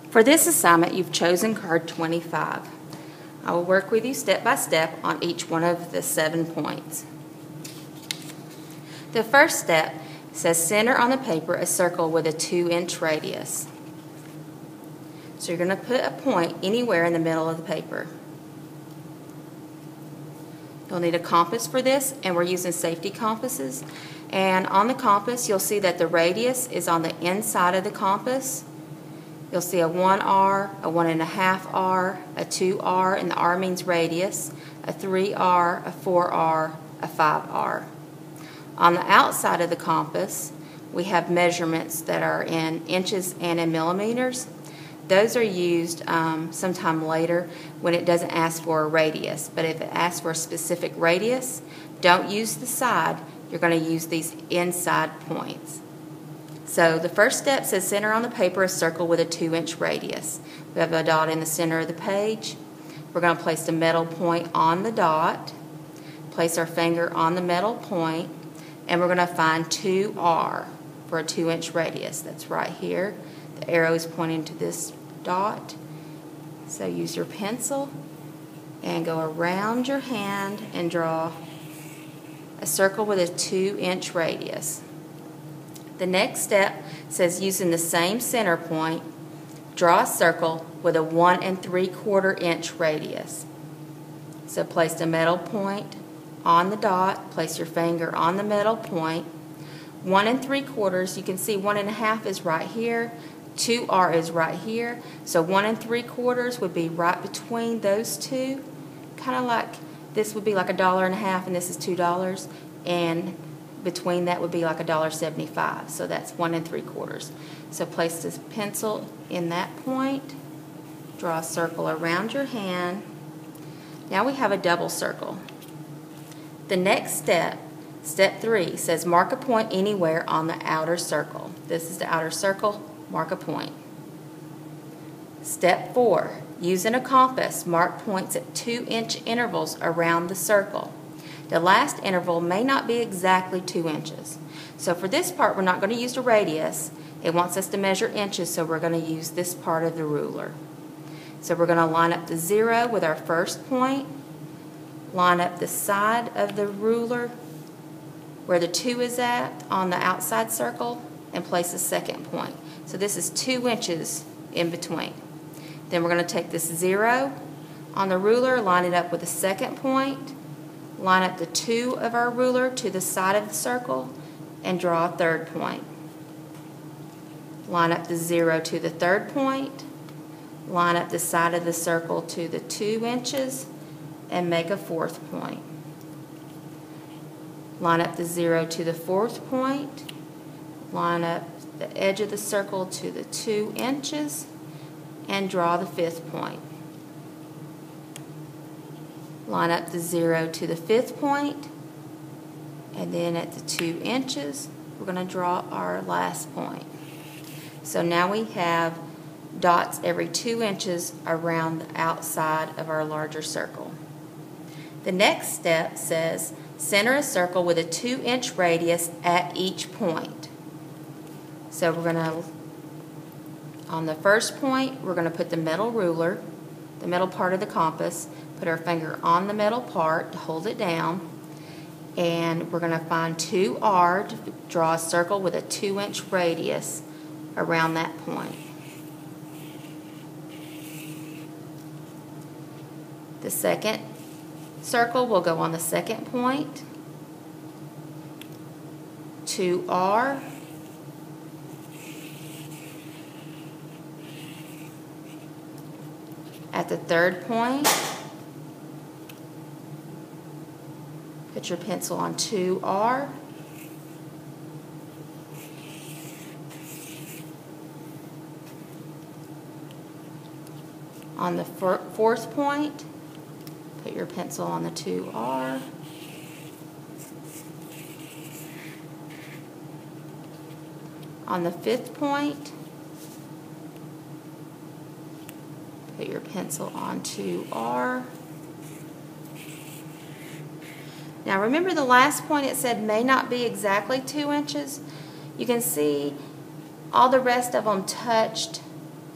For this assignment, you've chosen card 25. I will work with you step by step on each one of the 7 points. The first step says center on the paper a circle with a 2-inch radius. So you're going to put a point anywhere in the middle of the paper. You'll need a compass for this, and we're using safety compasses. And on the compass, you'll see that the radius is on the inside of the compass. You'll see a 1R, a 1.5R, a 2R, and the R means radius, a 3R, a 4R, a 5R. On the outside of the compass, we have measurements that are in inches and in millimeters. Those are used sometime later when it doesn't ask for a radius. But if it asks for a specific radius, don't use the side. You're going to use these inside points. So the first step says center on the paper a circle with a 2-inch radius. We have a dot in the center of the page. We're going to place the metal point on the dot, place our finger on the metal point, and we're going to find 2R for a 2-inch radius. That's right here. The arrow is pointing to this dot. So use your pencil and go around your hand and draw a circle with a 2-inch radius. The next step says using the same center point, draw a circle with a 1 3/4 inch radius. So place the metal point on the dot, place your finger on the metal point. 1 3/4, you can see 1.5 is right here, 2R is right here, so 1 3/4 would be right between those two, kind of like this would be like $1.50 and this is $2, and between that would be like $1.75, so that's 1 3/4. So place this pencil in that point, draw a circle around your hand. Now we have a double circle. The next step, step 3, says mark a point anywhere on the outer circle. This is the outer circle, mark a point. Step 4, using a compass, mark points at 2-inch intervals around the circle. The last interval may not be exactly 2 inches. So for this part, we're not going to use a radius. It wants us to measure inches, so we're going to use this part of the ruler. So we're going to line up the 0 with our first point, line up the side of the ruler where the 2 is at on the outside circle, and place the second point. So this is 2 inches in between. Then we're going to take this 0 on the ruler, line it up with the second point, line up the 2 of our ruler to the side of the circle, and draw a third point. Line up the 0 to the third point, line up the side of the circle to the 2 inches, and make a fourth point. Line up the 0 to the fourth point, line up the edge of the circle to the 2 inches, and draw the fifth point. Line up the 0 to the fifth point, and then at the 2 inches, we're going to draw our last point. So now we have dots every 2 inches around the outside of our larger circle. The next step says center a circle with a 2-inch radius at each point. So we're going to, on the first point, we're going to put the metal ruler, the metal part of the compass, put our finger on the metal part to hold it down, and we're going to find 2R to draw a circle with a 2-inch radius around that point. The second circle will go on the second point, 2R, at the third point, put your pencil on 2R. On the fourth point, put your pencil on the 2R. On the fifth point, put your pencil on 2R. Now remember the last point it said may not be exactly 2 inches. You can see all the rest of them touched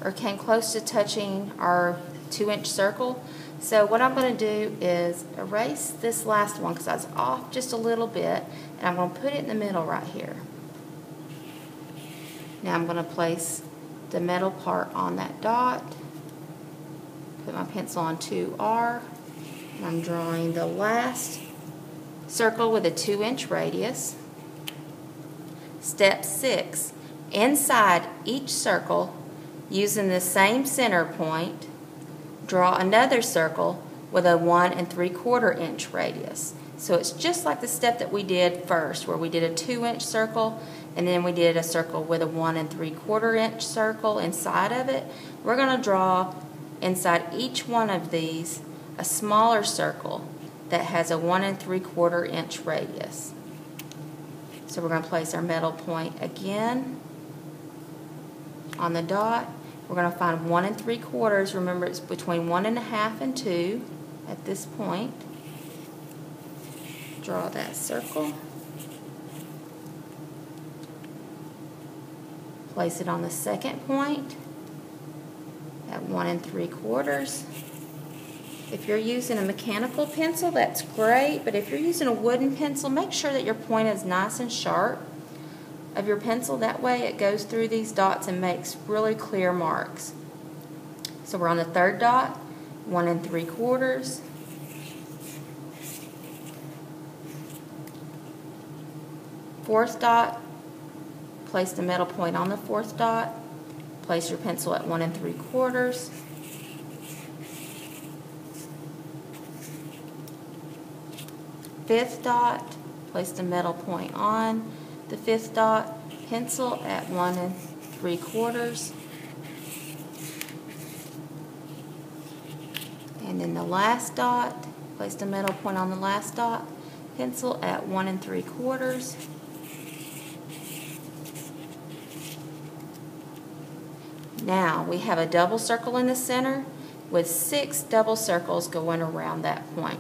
or came close to touching our 2-inch circle. So what I'm going to do is erase this last one because I was off just a little bit, and I'm going to put it in the middle right here. Now I'm going to place the metal part on that dot, put my pencil on 2R, and I'm drawing the last circle with a 2-inch radius. Step 6, inside each circle, using the same center point, draw another circle with a 1 3/4 inch radius. So it's just like the step that we did first, where we did a 2-inch circle and then we did a circle with a 1 3/4 inch circle inside of it. We're going to draw inside each one of these a smaller circle that has a 1 3/4 inch radius. So we're going to place our metal point again on the dot. We're going to find 1 3/4. Remember, it's between 1 1/2 and 2 at this point. Draw that circle. Place it on the second point at 1 3/4. If you're using a mechanical pencil, that's great, but if you're using a wooden pencil, make sure that your point is nice and sharp of your pencil. That way it goes through these dots and makes really clear marks. So we're on the third dot, 1 3/4. Fourth dot, place the metal point on the fourth dot, place your pencil at 1 3/4. Fifth dot, place the metal point on the fifth dot, pencil at 1 3/4. And then the last dot, place the metal point on the last dot, pencil at 1 3/4. Now we have a double circle in the center with 6 double circles going around that point.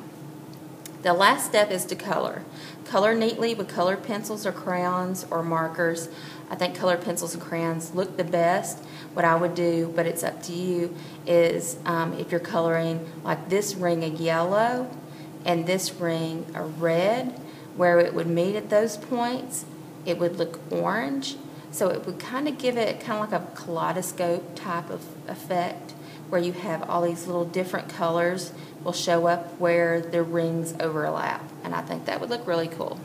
The last step is to color. Color neatly with colored pencils or crayons or markers. I think colored pencils and crayons look the best. What I would do, but it's up to you, is if you're coloring like this ring a yellow and this ring a red, where it would meet at those points, it would look orange. So it would kind of give it kind of like a kaleidoscope type of effect, where you have all these little different colors will show up where the rings overlap, and I think that would look really cool.